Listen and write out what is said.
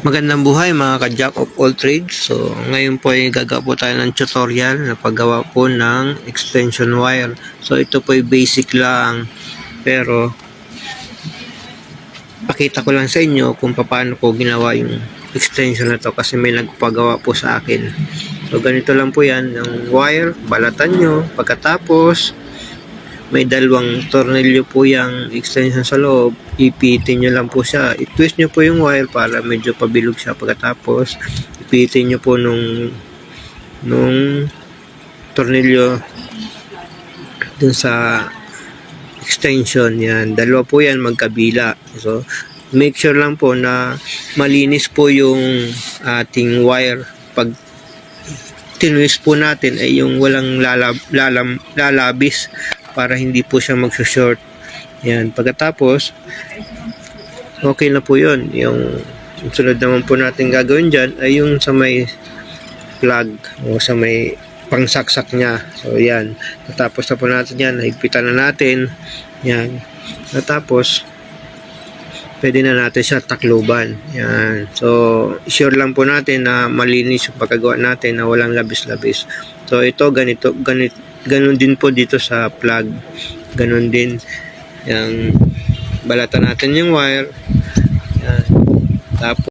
Magandang buhay mga ka-jack of all trades. So ngayon po ay gagawa po tayo ng tutorial na paggawa po ng extension wire. So ito po ay basic lang, pero pakita ko lang sa inyo kung paano po ginawa yung extension na to kasi may nagpagawa po sa akin. So ganito lang po yan, yung wire, balatan nyo, pagkatapos may dalawang tornilyo po yung extension sa loob, ipitin nyo lang po siya, i-twist nyo po yung wire para medyo pabilog siya, pagkatapos ipitin nyo po nung tornilyo dun sa extension. Yan, dalawa po yan magkabila. So make sure lang po na malinis po yung ating wire. Pag tinwist po natin ay yung walang lalabis para hindi po siya magsushort. Yan, pagkatapos okay na po yun. Yung sunod naman po natin gagawin dyan ay yung sa may plug o sa may pangsaksak niya. So yan, natapos na po natin yan, higpitan na natin yan, natapos pwede na natin siya takluban. Yan, so sure lang po natin na malinis yung pagkagawa natin, na walang labis-labis. So ito ganun din po dito sa plug, ganun din. Yang balatan natin yung wire. Yan. Tapos